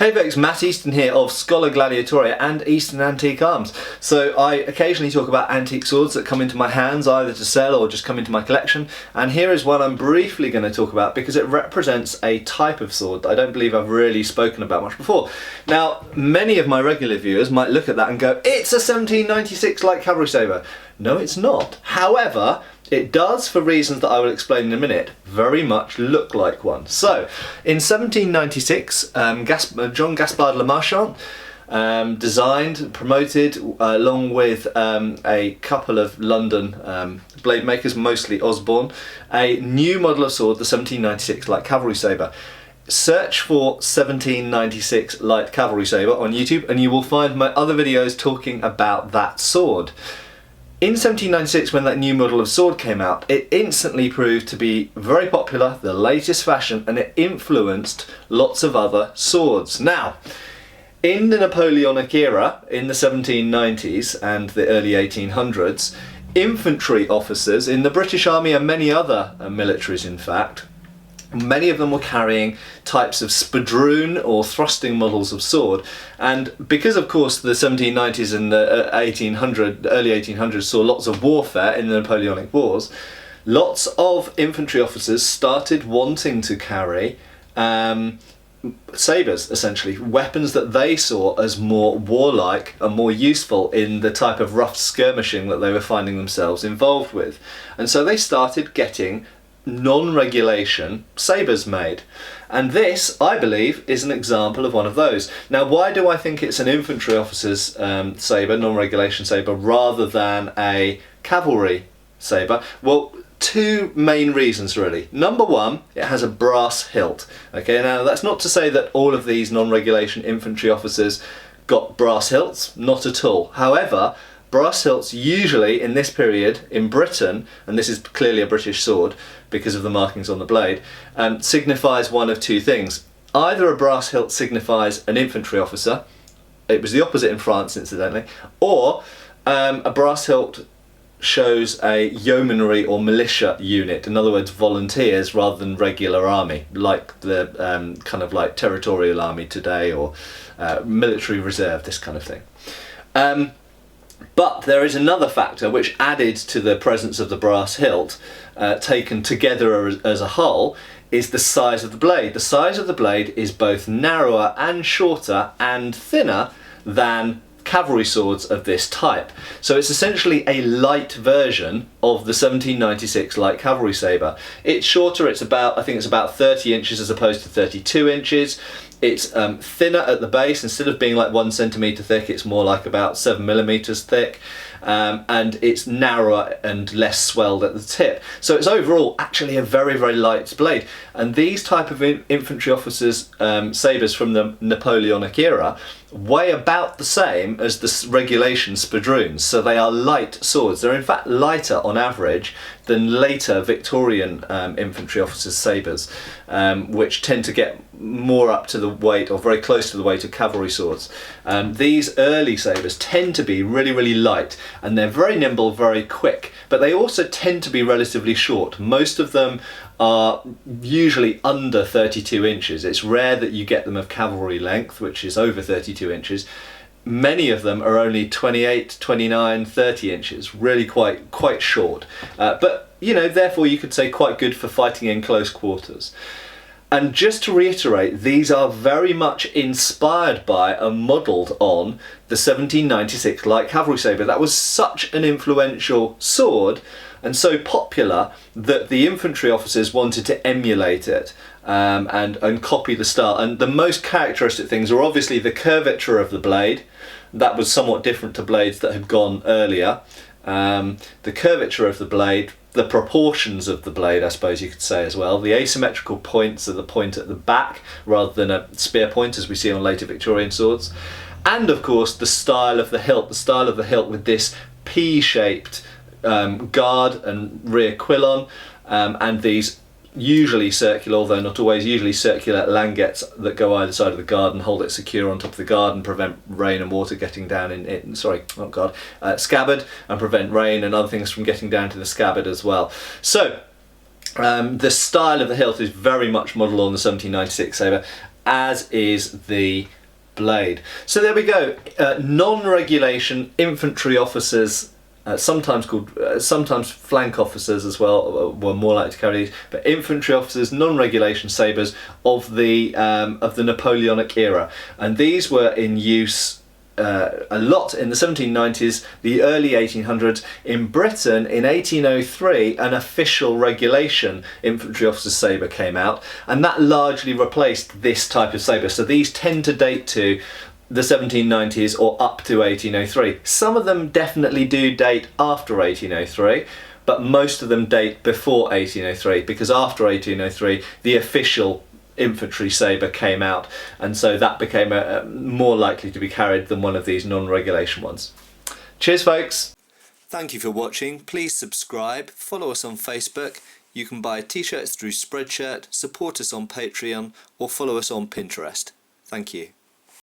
Hey folks, Matt Easton here of Scholar Gladiatoria and Eastern Antique Arms. So I occasionally talk about antique swords that come into my hands either to sell or just come into my collection, and here is one I'm briefly going to talk about because it represents a type of sword that I don't believe I've really spoken about much before. Now, many of my regular viewers might look at that and go, it's a 1796 light cavalry sabre. No, it's not. However, it does, for reasons that I will explain in a minute, very much look like one. So, in 1796, John Gaspard Le Marchand designed, promoted, along with a couple of London blade makers, mostly Osborne, a new model of sword, the 1796 light cavalry sabre. Search for 1796 light cavalry sabre on YouTube and you will find my other videos talking about that sword. In 1796, when that new model of sword came out, it instantly proved to be very popular, the latest fashion, and it influenced lots of other swords. Now, in the Napoleonic era, in the 1790s and the early 1800s, infantry officers in the British Army and many other militaries, in fact, many of them were carrying types of spadroon or thrusting models of sword, and because of course the 1790s and the early 1800s saw lots of warfare in the Napoleonic Wars, lots of infantry officers started wanting to carry sabres, essentially, weapons that they saw as more warlike and more useful in the type of rough skirmishing that they were finding themselves involved with. And so they started getting non-regulation sabres made, and this, I believe, is an example of one of those. Now, why do I think it's an infantry officer's sabre, non-regulation sabre, rather than a cavalry sabre? Well, two main reasons really. Number one, it has a brass hilt. Okay, now that's not to say that all of these non-regulation infantry officers got brass hilts, not at all. However, brass hilts usually in this period in Britain, and this is clearly a British sword because of the markings on the blade, signifies one of two things. Either a brass hilt signifies an infantry officer, it was the opposite in France incidentally, or a brass hilt shows a yeomanry or militia unit, in other words volunteers rather than regular army, like the kind of like territorial army today, or military reserve, this kind of thing. But there is another factor which added to the presence of the brass hilt, taken together as a whole, is the size of the blade. The size of the blade is both narrower and shorter and thinner than cavalry swords of this type. So it's essentially a light version of the 1796 light cavalry sabre. It's shorter, it's about, I think it's about 30 inches as opposed to 32 inches. It's thinner at the base. Instead of being like 1 centimetre thick, it's more like about 7 millimetres thick, and it's narrower and less swelled at the tip. So it's overall actually a very, very light blade. And these type of infantry officers' sabres from the Napoleonic era weigh about the same as the regulation spadroons, so they are light swords. They're in fact lighter on average than later Victorian infantry officers' sabres, which tend to get more up to the weight, or very close to the weight, of cavalry swords. These early sabres tend to be really, really light, and they're very nimble, very quick, but they also tend to be relatively short. Most of them are usually under 32 inches. It's rare that you get them of cavalry length, which is over 32 inches. Many of them are only 28, 29, 30 inches, really quite short. But, you know, therefore you could say quite good for fighting in close quarters. And just to reiterate, these are very much inspired by and modelled on the 1796 light cavalry sabre. That was such an influential sword and so popular that the infantry officers wanted to emulate it and copy the style. And the most characteristic things are obviously the curvature of the blade. That was somewhat different to blades that had gone earlier. The curvature of the blade, the proportions of the blade, I suppose you could say as well, the asymmetrical points of the point at the back rather than a spear point as we see on later Victorian swords, and of course the style of the hilt with this P-shaped guard and rear quillon, and these usually circular, although not always, usually circular languettes that go either side of the guard and hold it secure on top of the guard and prevent rain and water getting down in it. Scabbard, and prevent rain and other things from getting down to the scabbard as well. So the style of the hilt is very much modelled on the 1796 sabre, as is the blade. So there we go. Non-regulation infantry officers, sometimes flank officers as well, were more likely to carry these, but infantry officers, non-regulation sabres of the Napoleonic era, and these were in use a lot in the 1790s, the early 1800s. In Britain, in 1803, an official regulation infantry officer's sabre came out, and that largely replaced this type of sabre. So these tend to date to the 1790s or up to 1803. Some of them definitely do date after 1803, but most of them date before 1803, because after 1803 the official infantry sabre came out, and so that became more likely to be carried than one of these non-regulation ones. Cheers folks! Thank you for watching. Please subscribe, follow us on Facebook, you can buy t-shirts through Spreadshirt, support us on Patreon, or follow us on Pinterest. Thank you.